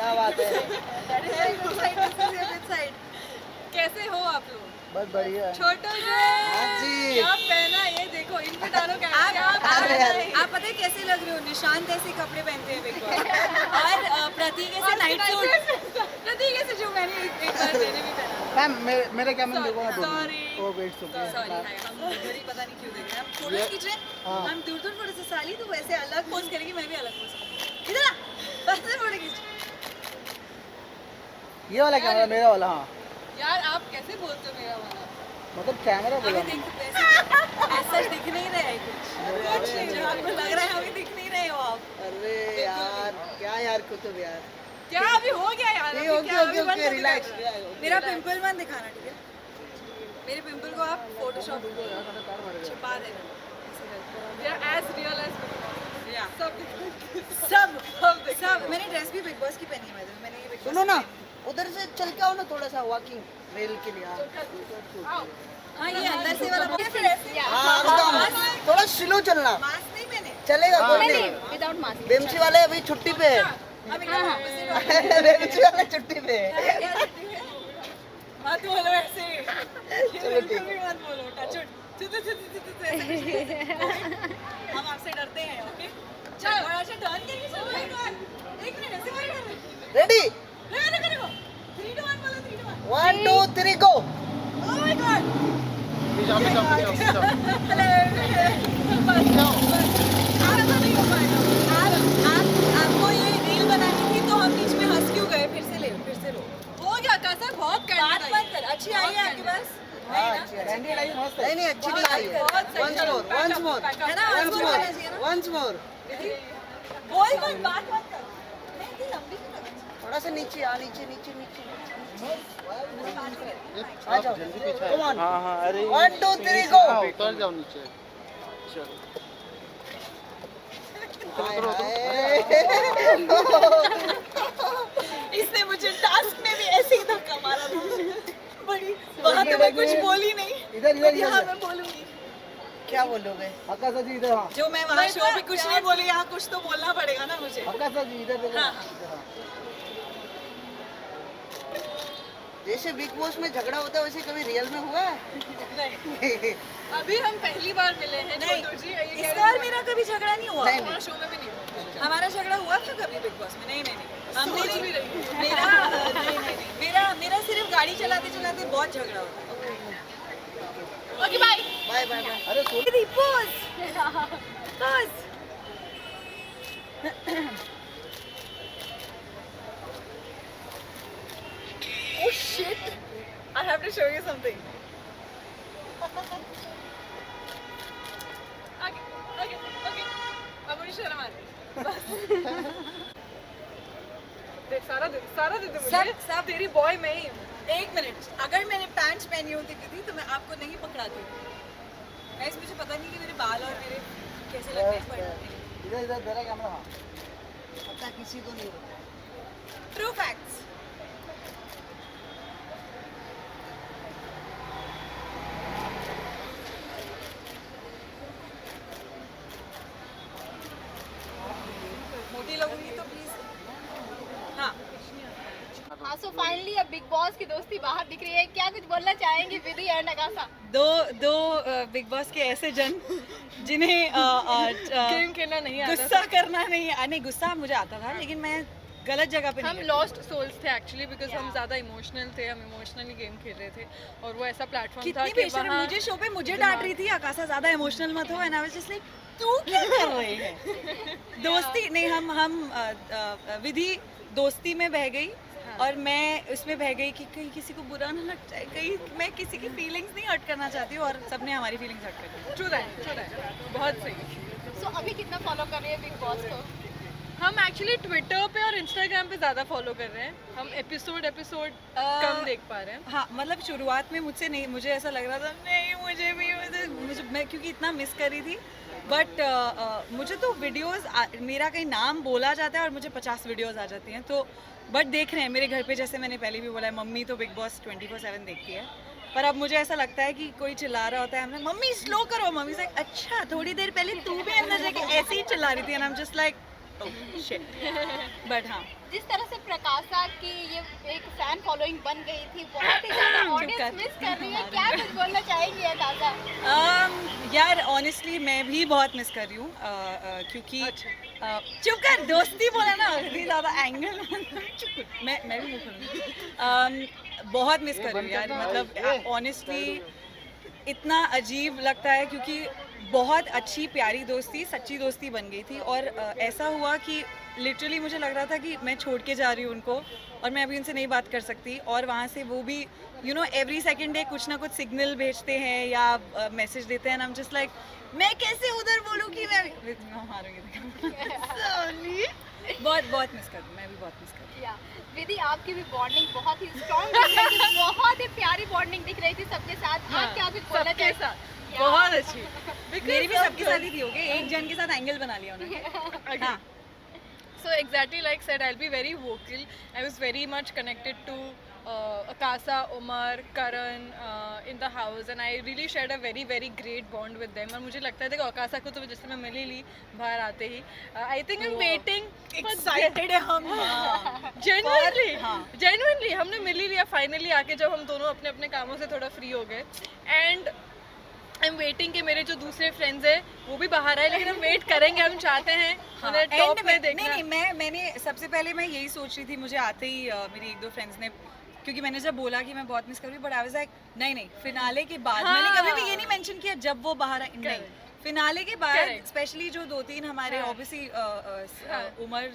क्या बात है। कैसे हो आप लोग? बस बढ़िया। छोटू हाँ जी। क्या पहना है ये देखो, इन पे डालो क्या? आप पता है कैसे लग रहे हो? निशांत ऐसे कपड़े पहनते हैं बिग बॉस और प्रतीक ऐसे नाइट सूट। प्रतीक ऐसे जो मैंने एक बार मैंने भी पहना। मैम मेरे कैमरा देखो ना। Sorry. ओ वेट सॉरी हम उधर ही पता नहीं क्यों देख रहे हैं। हम फोटो खींच रहे हैं। हाँ। हम दूर दूर फोटो से साली तो वैसे अलग पोज करेगी, मैं भी अलग पोज करूंगी। इधर आ बस से फोटो खींच। ये वाला कैमरा मेरा वाला। हाँ यार आप कैसे बोलते हो मेरा वाला? मतलब कैमरा बोला। अभी देख वैसे ऐसा दिख नहीं रहा है कुछ नहीं जो आपको लग रहा है। अभी दिख नहीं रहे हो आप। अरे यार क्या यार कुतुब यार। क्या अभी हो गया यार? ये अभी ओके क्या? अभी ओके बंद ओके कर रिलैक्स। दिया। मेरा पिंपल मत दिखाना, ठीक है? मेरे पिंपल को आप फोटोशॉप छुपा देना। We are as real as या सब सब मैंने ड्रेस भी बिग बॉस की पहनी है। मैंने ये बिग बॉस सुनो ना उधर से चल के आओ ना थोड़ा सा वॉकिंग रेल के लिए। हाँ ये अंदर से वाला बोल फिर ऐसे हाँ थोड़ा स्लो चलना मास्क नहीं मैंने चलेगा कोई नहीं। Without mask. बेमसी वाले अभी छुट्टी पे है। अभी हाँ बेमसी वाले छुट्टी पे है। मत बोलो ऐसे। चलो ठीक बिल्कुल भी मत बोलो। टच हम आपसे डरते हैं। ओके चलो थोड़ा सा टर्न करके चलो। एक मिनट ऐसे कर रहे रेडी करो 3 2 1 बोलो 3 2 1 1 2 3 गो। ओह माय गॉड आपको ये रील बनानी थी तो हम बीच में हंस क्यों गए? फिर से लो। हो गया कसर बहुत बात करना मत कर। अच्छी आई है आपके पास? नहीं नहीं अच्छी नहीं आई है। once more है ना? once once more होना चाहिए ना? more once more बोल मत, बात मत कर। नहीं इतनी लंबी क्यों लग रही है? थोड़ा सा नीचे आ नीचे नीचे नीचे मुझे बात कर। आ जाओ कम ऑन। हाँ हाँ अरे 1 2 3 गो। उतर जाओ नीचे चलो इसने मुझे टास्क में भी ऐसे ही धक्का मारा था। बड़ी वहाँ तो मैं कुछ बोली नहीं। इधर इधर यहाँ इधर मैं बोलूंगी। क्या बोलोगे? अक्का सर जी इधर। हाँ जो मैं वहाँ शो पे कुछ नहीं बोली, यहाँ कुछ तो बोलना पड़ेगा ना मुझे। अक्का सर जी इधर देखो। हाँ, इधर, हाँ। जैसे बिग बॉस में झगड़ा होता है वैसे कभी रियल में हुआ है? नहीं अभी हम पहली बार मिले हैं नहीं छोटू जी। ये कह इस रहे बार हैं मेरा कभी झगड़ा नहीं हुआ। नहीं, हमारे शो में भी नहीं हुआ। हमारा झगड़ा हुआ था कभी बिग बॉस में? नहीं हमने सोच भी रही हूँ। मेरा सिर्फ गाड़ी चलाते चलाते बहुत झगड़ा होता है। Okay bye. Bye bye bye. अरे सो दीदी पोज Oh shit! I have to show you something. Okay. अब मुझे शर्म आ रही है। बस। देख सारा दे दे मुझे। सब तेरी बॉय मैं ही हूँ। एक मिनट, अगर मैंने पैंट्स पहनी होती थी तो मैं आपको नहीं पकड़ाती। गाइस मुझे पता नहीं कि मेरे बाल और मेरे कैसे लगते हैं पर इधर इधर मेरा कैमरा। हाँ पता किसी को नहीं होता। True facts. मोटी लगूंगी तो प्लीज। हाँ हाँ सो फाइनली अब बिग बॉस की दोस्ती बाहर दिख रही है। क्या कुछ बोलना चाहेंगे विधि एंड अगासा? दो बिग बॉस के ऐसे जन जिन्हें गेम खेलना नहीं आता। गुस्सा करना नहीं गुस्सा मुझे आता था लेकिन मैं गलत जगह पे हम नहीं लॉस्ट सोल्स थे एक्चुअली बिकॉज हम ज़्यादा इमोशनल थे। हम इमोशनली गेम खेल रहे थे और वो ऐसा प्लेटफॉर्म था कितनी कि बेशर्म। वहाँ मुझे शो पे मुझे डांट रही थी आकाशा ज्यादा इमोशनल मत हो। And I was just like तू क्या कर रही है? दोस्ती नहीं हम विधि दोस्ती में बह गई और मैं उसमें बह गई कि कहीं किसी को बुरा ना लग जाए, कहीं मैं किसी की फीलिंग्स नहीं हर्ट करना चाहती हूँ और सबने हमारी फीलिंग्स हर्ट कर दी। ट्रू दैट बहुत सही। सो अभी कितना फॉलो कर रही है बिग बॉस को? हम एक्चुअली ट्विटर पे और इंस्टाग्राम पे ज़्यादा फॉलो कर रहे हैं। हम एपिसोड कम देख पा रहे हैं। हाँ मतलब शुरुआत में मुझसे नहीं, मुझे ऐसा लग रहा था नहीं मुझे भी मैं क्योंकि इतना मिस कर रही थी। बट मुझे तो वीडियोस मेरा कहीं नाम बोला जाता है और मुझे 50 वीडियोस आ जाती हैं तो बट देख रहे हैं मेरे घर पे। जैसे मैंने पहले भी बोला है मम्मी तो बिग बॉस 24/7 देखती है पर अब मुझे ऐसा लगता है कि कोई चिल्ला रहा होता है हमने मम्मी स्लो करो। मम्मी से अच्छा थोड़ी देर पहले तू भी अंदर जाके ऐसे ही चिल्ला रही थी and I am just like but हाँ जिस तरह से प्रकाशा की ये एक फैन फॉलोइंग बन गई थी, बहुत ही ज्यादा ऑडियंस मिस कर रही है, क्या कुछ बोलना चाहेंगी आकाशा? यार ऑनेस्टली मैं भी बहुत मिस कर रही हूँ क्योंकि चुप कर, दोस्ती बोला ना, इतनी ज़्यादा एंगल मैं भी मुँह खोलूंगी। बहुत मिस कर रही हूँ यार, मतलब ऑनेस्टली इतना अजीब लगता है क्योंकि बहुत अच्छी प्यारी दोस्ती, सच्ची दोस्ती बन गई थी और ऐसा हुआ कि लिटरली मुझे लग रहा था कि मैं छोड़ के जा रही हूँ उनको और मैं अभी उनसे नहीं बात कर सकती, और वहाँ से वो भी you know every second day कुछ ना कुछ सिग्नल भेजते हैं या मैसेज देते हैं, आई एम जस्ट लाइक मैं कैसे उधर बोलूँ कि मैं मारूंगी। बहुत मिस कर रही हूँ, मैं भी बहुत मिस कर रही हूँ। विधि, आपकी भी बॉन्डिंग बहुत ही स्ट्रॉन्ग दिख रही थी, बहुत ही प्यारी बॉन्डिंग दिख रही थी सबके साथ। आप क्या कुछ बोलना सबके चाहेंगे? साथ बहुत अच्छी। मेरी भी सबके साथ ही थी, ओके, एक जन के साथ एंगल बना लिया उन्होंने। हाँ So exactly like said, I'll be very vocal. I was very much connected to Akasa, Omar, Karan in the house, and I really shared a very great bond with them. और मुझे लगता है कि Akasa को तो जैसे मैं मिली ली बाहर आते ही, I think I'm waiting. Excited है हम। Genuinely हमने मिली लिया फाइनली आके, जब हम दोनों अपने अपने कामों से थोड़ा फ्री हो गए, एंड आई एम वेटिंग कि मेरे जो दूसरे फ्रेंड्स हैं वो भी बाहर आए, लेकिन हम वेट करेंगे, हम चाहते हैं उन्हें टॉप में देखना। नहीं, मैंने सबसे पहले मैं यही सोच रही थी, मुझे आते ही मेरी एक दो फ्रेंड्स ने, क्योंकि मैंने जब बोला कि मैं बहुत मिस कर रही हूँ, बट आई वाज लाइक नहीं फिनाले के बाद, मैंने कभी भी ये नहीं मेंशन किया जब वो बाहर आए, नहीं, फिनाले के बाद स्पेशली जो 2-3 हमारे obviously Umar,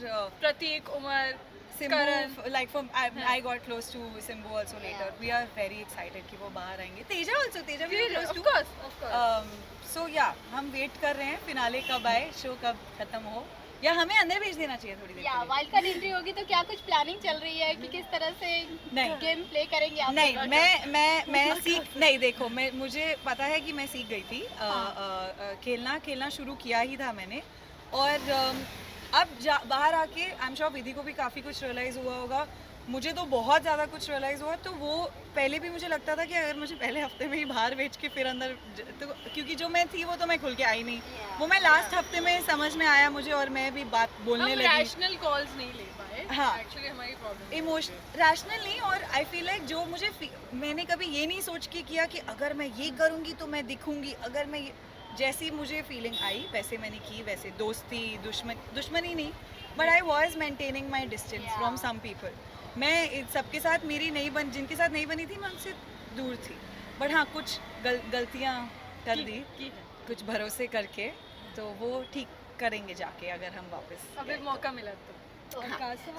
Prateek, Umar, Simbu, like from I got close to Simbu also later. We are very excited कि वो बाहर आएंगे. Teja also, Teja भी close to. Of course. So yeah, हम वेट कर रहे हैं फिनाले कब आए, शो कब खत्म हो, या हमें अंदर भेज देना चाहिए थोड़ी देर के लिए. वाइल्ड कार्ड एंट्री होगी तो क्या कुछ प्लानिंग चल रही है कि किस तरह से गेम प्ले करेंगे आप? नहीं, मैं सीख नहीं, देखो मुझे पता है कि मैं सीख गई थी, खेलना शुरू किया ही था मैंने, और अब बाहर आके आई एम श्योर विधि को भी काफ़ी कुछ रियलाइज़ हुआ होगा, मुझे तो बहुत ज़्यादा कुछ रियलाइज़ हुआ। तो वो पहले भी मुझे लगता था कि अगर मुझे पहले हफ्ते में ही बाहर भेज के फिर अंदर, तो क्योंकि जो मैं थी वो तो मैं खुल के आई नहीं, वो मैं लास्ट हफ्ते में समझ में आया मुझे, और मैं भी बात बोलने लगी। रैशनल कॉल्स नहीं ले पाए। हाँ, एक्चुअली हमारी प्रॉब्लम इमोशनल रैशनल नहीं, और आई फील लाइक जो मुझे मैंने कभी ये नहीं सोच के किया कि अगर मैं ये करूँगी तो मैं दिखूँगी, अगर मैं जैसी मुझे फीलिंग आई वैसे मैंने की, वैसे दोस्ती दुश्मनी नहीं, but I was maintaining my distance from some people. मैं सबके साथ मेरी नहीं बन, जिनके साथ नहीं बनी थी मैं उनसे दूर थी, बट हाँ कुछ गलतियाँ कर दी, कुछ भरोसे करके, तो वो ठीक करेंगे जाके अगर हम वापस अभी मौका मिला तो।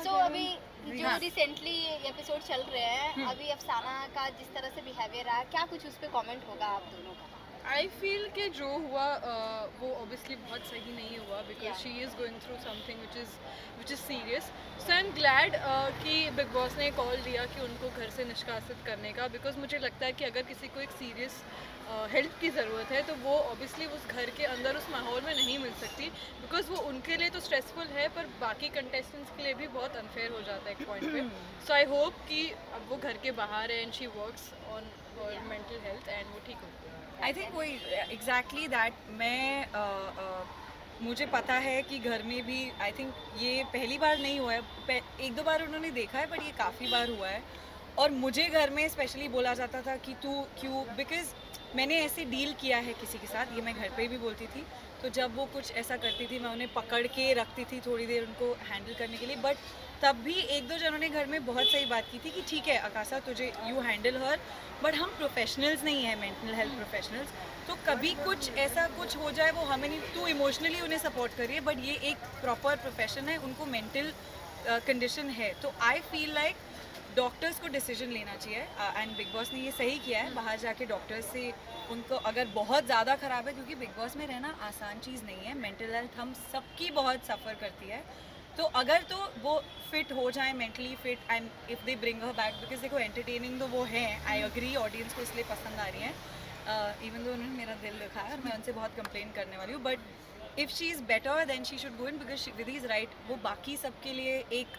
सो अभी जो रिसेंटली एपिसोड चल रहे हैं, अभी अफसाना का जिस तरह से बिहेवियर रहा, क्या कुछ उस पर कमेंट होगा आप दोनों का? आई फील कि जो हुआ वो ऑब्वियसली बहुत सही नहीं हुआ, because she is going through something which is serious. So I am glad कि बिग बॉस ने कॉल दिया कि उनको घर से निष्कासित करने का, बिकॉज मुझे लगता है कि अगर किसी को एक सीरियस हेल्प की ज़रूरत है तो वो ऑब्वियसली उस घर के अंदर उस माहौल में नहीं मिल सकती, बिकॉज वो उनके लिए तो स्ट्रेसफुल है, पर बाकी कंटेस्टेंट्स के लिए भी बहुत अनफेयर हो जाता है एक पॉइंट पे। सो आई होप कि अब वो घर के बाहर है and she works on her mental health and वो ठीक हो। आई थिंक वही एग्जैक्टली दैट, मैं मुझे पता है कि घर में भी आई थिंक ये पहली बार नहीं हुआ है, 1-2 बार उन्होंने देखा है, बट ये काफ़ी बार हुआ है, और मुझे घर में स्पेशली बोला जाता था कि तू क्यों, बिकॉज मैंने ऐसे डील किया है किसी के साथ, ये मैं घर पे भी बोलती थी, तो जब वो कुछ ऐसा करती थी मैं उन्हें पकड़ के रखती थी थोड़ी देर उनको हैंडल करने के लिए, बट तब भी 1-2 जनों ने घर में बहुत सही बात की थी कि ठीक है आकाशा तुझे यू हैंडल हर, बट हम प्रोफेशनल्स नहीं हैं, मेंटल हेल्थ प्रोफेशनल्स, तो कभी कुछ ऐसा कुछ हो जाए वो हमें नहीं, तू इमोशनली उन्हें सपोर्ट करिए, बट ये एक प्रॉपर प्रोफेशन है, उनको मेंटल कंडीशन है, तो आई फील लाइक डॉक्टर्स को डिसीजन लेना चाहिए, एंड बिग बॉस ने ये सही किया है, बाहर जाके डॉक्टर्स से उनको अगर बहुत ज़्यादा ख़राब है, क्योंकि बिग बॉस में रहना आसान चीज़ नहीं है, मेंटल हेल्थ हम सबकी बहुत सफ़र करती है, तो अगर तो वो फिट हो जाए, mentally fit, and if they bring her back, because देखो एंटरटेनिंग तो वो है, आई अग्री, ऑडियंस को इसलिए पसंद आ रही हैं, इवन दो उन्होंने मेरा दिल रखा है और मैं उनसे बहुत कंप्लेन करने वाली हूँ, but if she is better than she should go in, because Vidhi is right, वो बाकी सबके लिए एक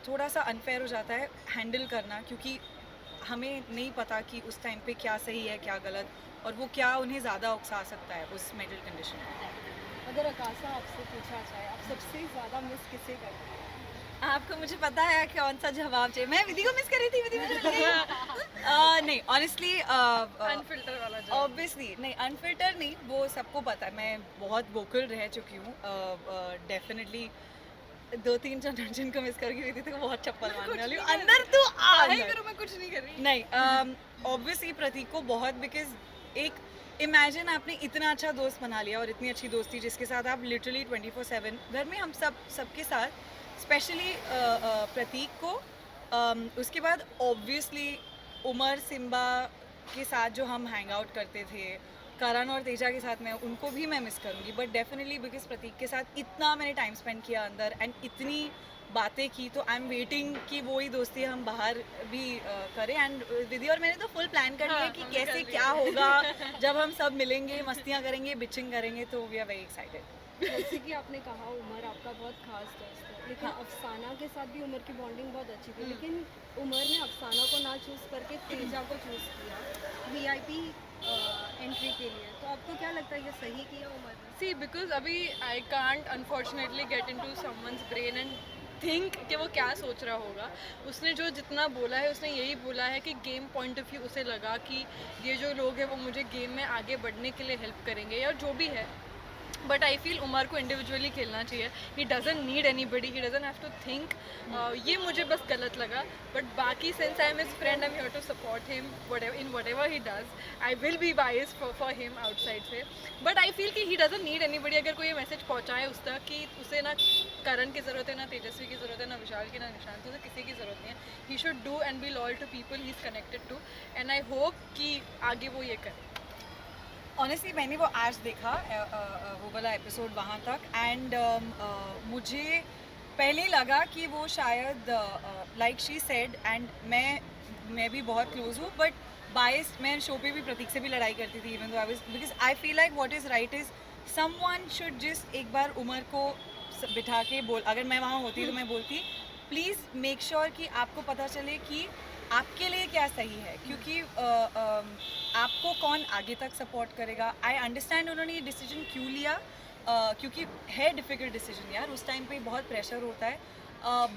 थोड़ा सा अनफेयर हो जाता है हैंडल करना, क्योंकि हमें नहीं पता कि उस टाइम पे क्या सही है क्या गलत, और वो क्या उन्हें ज़्यादा उकसा सकता है उस मेंटल कंडीशन में। अगर आकाशा आपसे पूछा जाए आप सबसे ज़्यादा मिस किसे करते हैं? आपको मुझे पता है कौन सा जवाब चाहिए। मैं विधि को मिस कर रही थी, विधि मुझे मिल गई। नहीं ऑनेस्टली अनफिल्टर वाला जवाब। ऑब्वियसली नहीं, अनफिल्टर नहीं, वो सबको पता है मैं बहुत वोकल रह चुकी हूँ। डेफिनेटली 2-3 जन जिनको मिस करके विधि थी बहुत चप्पल मारने वाली हूँ। अंदर तो नहीं अंदर। करो, मैं कुछ नहीं कर रही। नहीं ऑब्वियसली प्रतीक को बहुत, बिकॉज एक इमेजिन आपने इतना अच्छा दोस्त बना लिया और इतनी अच्छी दोस्ती जिसके साथ आप लिटरली 24/7 घर में हम सबके साथ, स्पेशली प्रतीक को, उसके बाद ऑब्वियसली उमर सिम्बा के साथ जो हम हैंग आउट करते थे, करण और तेजा के साथ मैं उनको भी मैं मिस करूँगी, बट डेफिनेटली बिकॉज प्रतीक के साथ इतना मैंने टाइम स्पेंड किया अंदर एंड इतनी बातें की, तो आई एम वेटिंग कि वो ही दोस्ती हम बाहर भी करें। एंड विधि और मैंने तो फुल प्लान कर लिया हाँ, कि हमने कैसे कर लिया। क्या होगा जब हम सब मिलेंगे, मस्तियाँ करेंगे, बिचिंग करेंगे, तो वी आर वेरी एक्साइटेड। जैसे कि आपने कहा उमर आपका बहुत खास दोस्त है, लेकिन अफसाना के साथ भी उमर की बॉन्डिंग बहुत अच्छी थी, लेकिन उमर ने अफसाना को ना चूज़ करके तेजा को चूज़ किया VIP एंट्री के लिए, तो आपको क्या लगता है ये सही किया उमर ने? सी बिकॉज अभी I can't unfortunately get into someone's brain and think कि वो क्या सोच रहा होगा। उसने जो जितना बोला है उसने यही बोला है कि गेम पॉइंट ऑफ व्यू उसे लगा कि ये जो लोग हैं वो मुझे गेम में आगे बढ़ने के लिए हेल्प करेंगे या जो भी है। बट आई फील उमर को इंडिविजुअली खेलना चाहिए। He doesn't need anybody, he doesn't have to think. ये मुझे बस गलत लगा। बट बाकी since I am his friend, I am here to support him in whatever he does. I will be biased for him outside से, but I feel कि he doesn't need anybody. अगर कोई message पहुँचाए उस तक कि उसे ना करण की ज़रूरत है, ना तेजस्वी की ज़रूरत है, ना विशाल की, ना निशांत, उसे किसी की ज़रूरत नहीं है। He should do and be loyal to people he is connected to, and I hope कि आगे वो ये करे। ऑनेस्टली मैंने वो आज देखा वो वाला एपिसोड वहाँ तक, एंड मुझे पहले लगा कि वो शायद लाइक शी सेड, एंड मैं भी बहुत क्लोज हूँ, बट बायस्ड मैं शो पे भी प्रतीक से भी लड़ाई करती थी, even though I was, because I feel like what is right is someone should just एक बार उमर को बिठा के बोल, अगर मैं वहाँ होती तो मैं बोलती प्लीज़ मेक श्योर कि आपको पता चले कि आपके लिए क्या सही है, क्योंकि आपको कौन आगे तक सपोर्ट करेगा। आई अंडरस्टैंड उन्होंने ये डिसीजन क्यों लिया, क्योंकि है डिफ़िकल्ट डिसीजन यार, उस टाइम पे बहुत प्रेशर होता है,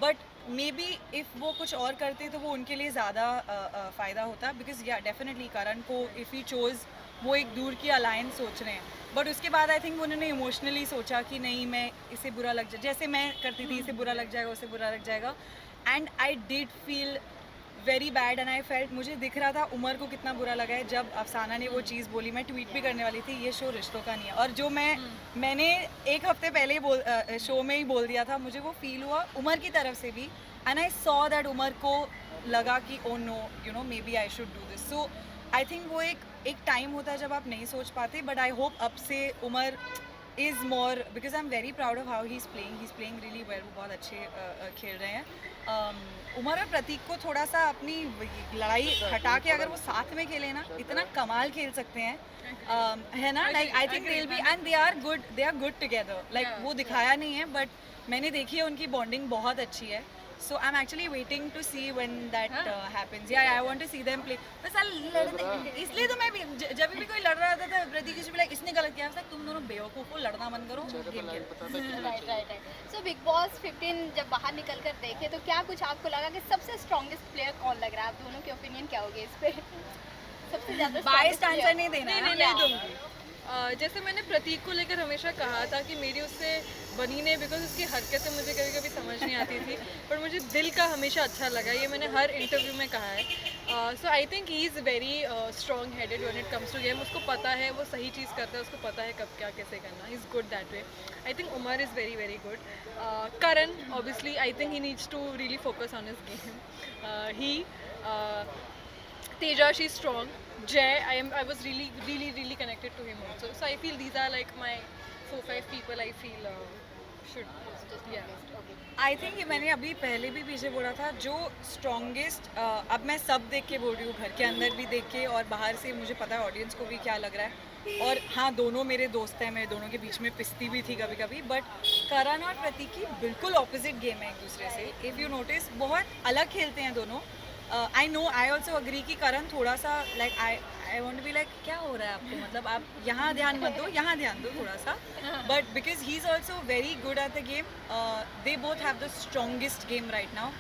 बट मे बी इफ़ वो कुछ और करते तो वो उनके लिए ज़्यादा फ़ायदा होता, बिकॉज या डेफिनेटली करण को इफ़ ही चोज़ वो एक दूर की अलायंस सोच रहे हैं, बट उसके बाद आई थिंक उन्होंने इमोशनली सोचा कि नहीं मैं इसे बुरा लग जाए, जैसे मैं करती थी इसे बुरा लग जाएगा, उसे बुरा लग जाएगा, and I did feel very bad and I felt, मुझे दिख रहा था उमर को कितना बुरा लगा है जब अफसाना ने वो चीज़ बोली। मैं ट्वीट भी करने वाली थी ये शो रिश्तों का नहीं है, और जो मैंने एक हफ्ते पहले ही शो में ही बोल दिया था, मुझे वो फील हुआ उमर की तरफ से भी, and I saw that Umar को लगा कि oh no you know maybe I should do this. So I think वो एक टाइम होता है जब आप नहीं सोच पाते, बट आई होप अब से Umar is more, because I am very proud of how he is playing really well, वो बहुत अच्छे खेल रहे हैं। उमर और प्रतीक को थोड़ा सा अपनी लड़ाई हटा के अगर वो साथ में खेले ना, इतना कमाल खेल सकते हैं, है ना, like I think they will be, and they are good together, like वो दिखाया नहीं है बट मैंने देखी है उनकी बॉन्डिंग बहुत अच्छी है। So I'm actually waiting to see when that happens. Yeah, I want to see them play. बस लड़ने, इसलिए तो मैं भी जब भी कोई लड़ रहा था तो प्रतीक से भी like इसने गलत किया, तुम दोनों बेवकूफ़ हो, लड़ना बंद करो, गेम खेलो। राइट। सो बिग बॉस 15 जब बाहर निकल कर देखे तो क्या कुछ आपको लगा कि सबसे स्ट्रॉन्गेस्ट प्लेयर कौन लग रहा है? आप दोनों के ओपिनियन क्या होगी इस पे? सबसे ज़्यादा बायस्ड आंसर नहीं देना है ना? नहीं दूंगी। जैसे मैंने प्रतीक को लेकर हमेशा कहा था कि मेरी उससे बनी नहीं, बिकॉज उसकी हरकतें मुझे कभी कभी समझ नहीं आती थी, पर मुझे दिल का हमेशा अच्छा लगा, ये मैंने हर इंटरव्यू में कहा है। So I think he is very strong headed when it comes to game. उसको पता है वो सही चीज़ करता है, उसको पता है कब क्या कैसे करना। He is good that way. I think Umar is very very good. Karan obviously I think he needs to really focus on his game. Teja, she's strong. Jay, I was really connected to him also. So I feel these are like my 4-5 people I feel should. Yeah. I think मैंने अभी पहले भी पीछे बोला था, जो strongest, अब मैं सब देख के बोल रही हूँ, घर के अंदर भी देख के और बाहर से मुझे पता है ऑडियंस को भी क्या लग रहा है, और हाँ दोनों मेरे दोस्त हैं, मेरे दोनों के बीच में पिसती भी थी कभी कभी, बट करण और प्रतीक की बिल्कुल ऑपोजिट गेम है एक दूसरे से। इफ़ यू नोटिस बहुत अलग खेलते हैं दोनों, I know, I also agree कि करण थोड़ा सा like I want be like क्या हो रहा है आपको, मतलब आप यहाँ ध्यान मत दो, यहाँ ध्यान दो थोड़ा सा. But because he is also very good at the game, they both have the strongest game right now.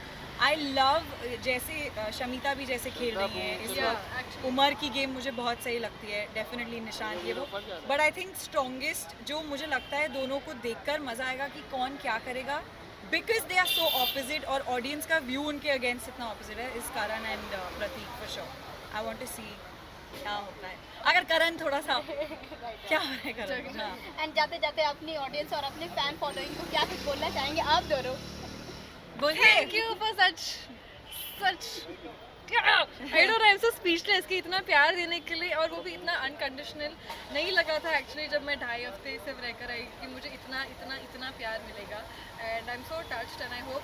I love जैसे शमिता भी जैसे खेल रही है इस वक्त. उमर की गेम मुझे बहुत सही लगती है, डेफिनेटली निशान ये वो. बट आई थिंक स्ट्रॉन्गेस्ट जो मुझे लगता है दोनों को देखकर मजा आएगा कि कौन क्या करेगा, because they are so opposite और ऑडियंस का व्यू उनके अगेंस्ट इतना ऑपोजिट है, इस Karan and Pratik for sure. I want to see क्या होता है. अगर करण थोड़ा सा क्या हो रहा है करण. हाँ. एंड जाते जाते अपनी ऑडियंस और अपने फैन फॉलोइंग को क्या कुछ बोलना चाहेंगे आप दोनों? बोलिए. Thank you for such I don't know, I'm so speechless कि इतना प्यार देने के लिए, और वो भी इतना अनकंडीशनल. नहीं लगा था एक्चुअली जब मैं 2.5 हफ्ते से रहकर आई कि मुझे इतना इतना इतना प्यार मिलेगा. And I am so touched and I hope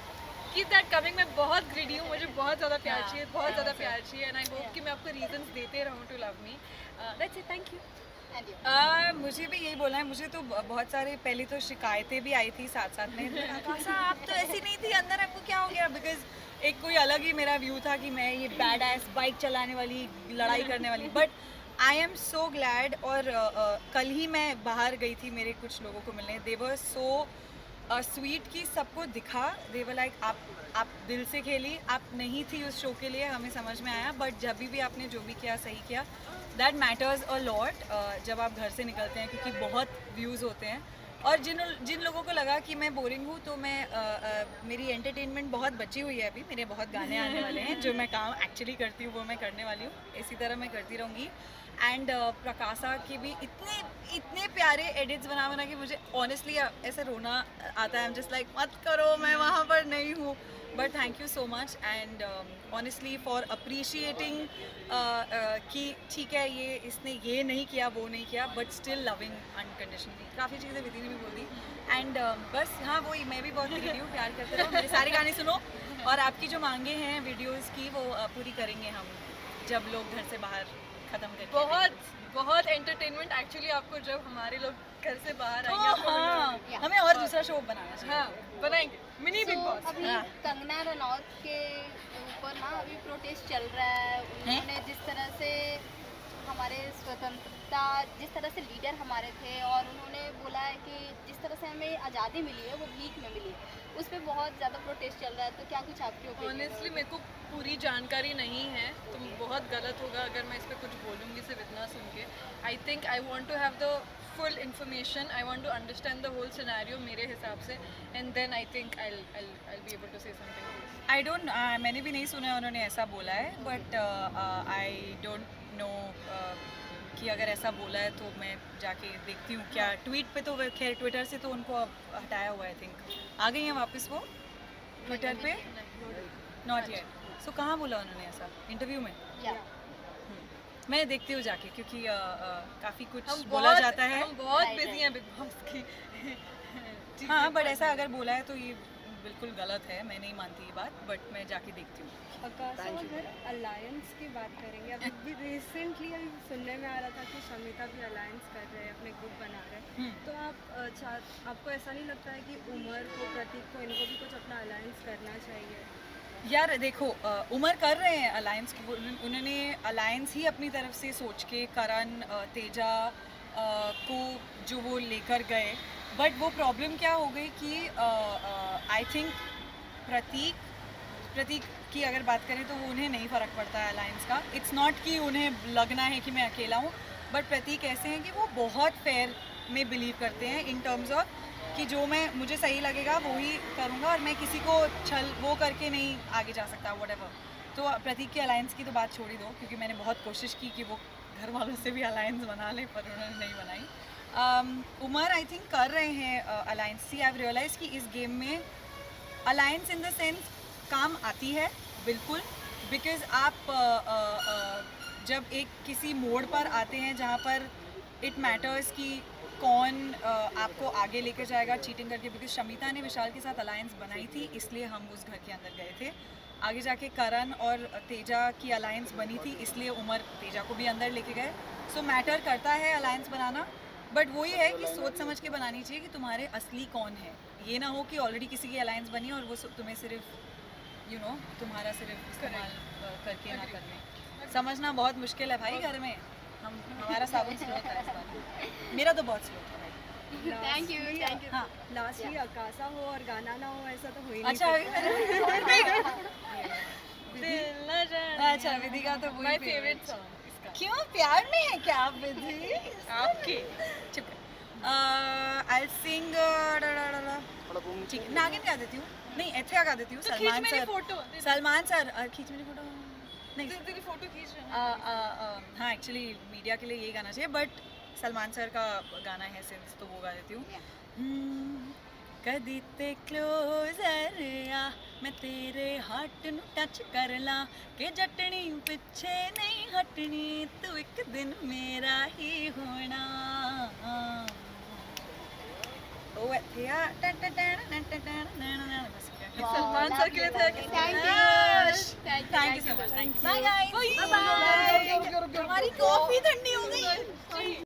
keep that coming. मैं बहुत ग्रीडी हूँ, मुझे बहुत ज़्यादा प्यार चाहिए, बहुत ज़्यादा प्यार चाहिए. एंड आई होप कि मैं आपको रीजंस देते रहूँ to love me. That's it. Thank you. And you? मुझे भी यही बोलना है. मुझे तो बहुत सारे पहले तो शिकायतें भी आई थी साथ साथ में, आकाशा आप तो ऐसी नहीं थी, अंदर आपको क्या हो गया. बिकॉज एक कोई अलग ही मेरा व्यू था कि मैं ये बैड एस बाइक चलाने वाली, लड़ाई करने वाली. But I am so glad. और कल ही मैं बाहर गई थी मेरे कुछ लोगों को मिलने. दे वर सो स्वीट कि सबको दिखा. दे वर लाइक आप दिल से खेली, आप नहीं थी उस शो के लिए, हमें समझ में आया. बट जब भी आपने जो भी किया सही किया. दैट मैटर्स अ लॉट जब आप घर से निकलते हैं, क्योंकि बहुत व्यूज़ होते हैं. और जिन लोगों को लगा कि मैं बोरिंग हूँ, तो मैं मेरी एंटरटेनमेंट बहुत बची हुई है अभी. मेरे बहुत गाने आने वाले हैं, जो मैं काम एक्चुअली करती हूँ वो मैं करने वाली हूँ. इसी तरह मैं करती रहूँगी. एंड प्रकाशा के भी इतने प्यारे एडिट्स बना के मुझे ऑनेस्टली ऐसे रोना आता है. आई एम जस्ट लाइक मत करो, मैं वहाँ पर नहीं हूँ. But thank you so much and honestly for appreciating कि ठीक है ये इसने ये नहीं किया वो नहीं किया, बट स्टिल लविंग अनकंडीशनली. काफ़ी चीज़ें विधि ने भी बोल दी. एंड बस हाँ वही, मैं भी बहुत ग्रीडी हूँ. प्यार करते रहो, मेरे सारे गाने सुनो, और आपकी जो मांगे हैं वीडियोस की वो पूरी करेंगे हम जब लोग घर से बाहर ख़त्म करके. बहुत एंटरटेनमेंट एक्चुअली आपको जब हमारे लोग घर से बाहर आएंगे आपको हाँ, मिलेगा. हमें और दूसरा शो बनाना चाहिए. हाँ बनाएंगे मिनी बिग बॉस. अभी हाँ. कंगना रनौत के ऊपर ना अभी प्रोटेस्ट चल रहा है. उन्होंने जिस तरह से हमारे स्वतंत्रता, जिस तरह से लीडर हमारे थे, और उन्होंने बोला है कि जिस तरह से हमें आज़ादी मिली है वो भीख में मिली है, उस पर बहुत ज़्यादा प्रोटेस्ट चल रहा है. तो क्या कुछ आपकी ओपिनियन? ऑनेस्टली मेरे को पूरी जानकारी नहीं है, तो बहुत गलत होगा अगर मैं इस पर कुछ बोलूँगी सिर्फ इतना सुन के. I think I want to have the full information. I want to understand the whole scenario मेरे हिसाब से, and then I think I be able to say something. I don't, मैंने भी नहीं सुना उन्होंने ऐसा बोला है. बट आई डोंट नो कि अगर ऐसा बोला है तो मैं जाके देखती हूँ क्या. ट्वीट पे तो खैर ट्विटर से तो उनको अब हटाया हुआ है. आई थिंक आ गई हैं वापस वो ट्विटर पे. Not yet. सो कहाँ बोला उन्होंने ऐसा? इंटरव्यू में? या मैं देखती हूँ जाके, क्योंकि काफ़ी कुछ हम बोला जाता है. हम बहुत Right, बिजी हैं बिग बॉस की. हाँ बट ऐसा अगर बोला है तो ये बिल्कुल गलत है. मैं नहीं मानती ये बात, बट मैं जाके देखती हूँ. आकाशा, अगर अलायंस की बात करेंगे, अभी रिसेंटली अभी सुनने में आ रहा था कि शमिता भी अलायंस कर रहे हैं, अपने ग्रुप बना रहे हैं. तो आपको ऐसा नहीं लगता है कि उमर को, प्रतीक को, इनको भी कुछ अपना अलायंस करना चाहिए? यार देखो, उमर कर रहे हैं अलायंस. उन्होंने अलायंस ही अपनी तरफ से सोच के करण, तेजा को जो वो लेकर गए. बट वो प्रॉब्लम क्या हो गई कि आई थिंक प्रतीक की अगर बात करें तो वो उन्हें नहीं फ़र्क पड़ता है अलायंस का. इट्स नॉट कि उन्हें लगना है कि मैं अकेला हूँ. बट प्रतीक ऐसे हैं कि वो बहुत फेयर में बिलीव करते हैं इन टर्म्स ऑफ कि जो मुझे सही लगेगा वो ही करूँगा, और मैं किसी को छल वो करके नहीं आगे जा सकता व्हाटएवर. तो प्रतीक की अलायंस की तो बात छोड़ ही दो, क्योंकि मैंने बहुत कोशिश की कि वो घर वालों से भी अलायंस बना ले, पर उन्होंने नहीं बनाई. उमर आई थिंक कर रहे हैं alliance. See I have realise कि इस गेम में अलायंस इन द सेंस काम आती है बिल्कुल. बिकॉज आप जब एक किसी मोड़ पर आते हैं जहाँ पर इट मैटर्स कि कौन आपको आगे लेकर जाएगा चीटिंग करके. बिकॉज शमिता ने विशाल के साथ अलायंस बनाई थी, इसलिए हम उस घर के अंदर गए थे. आगे जाके करण और तेजा की अलायंस बनी थी, इसलिए उमर तेजा को भी अंदर लेके गए. सो मैटर करता है अलायंस बनाना. बट वही है कि सोच समझ के बनानी चाहिए कि तुम्हारे असली कौन है. ये ना हो कि ऑलरेडी किसी की अलायंस बनी और वो तुम्हें सिर्फ यू नो तुम्हारा सिर्फ इस्तेमाल करके ना करने। समझना बहुत मुश्किल है भाई घर में, हमारा साबुन स्लो था इस बार, मेरा तो बहुत स्लो था भाई। Thank you. हाँ लास्टली अकासा हो और गाना ना हो ऐसा तो हो ही अच्छा दिल न जाने अच्छा विधिका तो माय वही फेवरेट सॉन्ग इसका। क्यों प्यार में है क्या आप विधि? आपके चुप आई सिंग ठीक नागिन गा देती हूँ, नहीं एथिया गा देती हूँ, तो खींच सलमान मेरी सर फोटो सलमान सर खींच मेरी फोटो नहीं तेरी फोटो खींच रहा हूँ। हाँ एक्चुअली मीडिया के लिए यही गाना चाहिए, बट सलमान सर का गाना है सिंस तो वो गा देती हूँ। कदी ते क्लोजर आ मैं तेरे हार्ट नु टच कर ला के जटनी पिछे नहीं हटनी तू एक दिन मेरा ही होना। ओ एथिया सलमान सर के लिए था कि thank you so much, thank you, bye guys, bye. हमारी कॉफी ठंडी हो गई।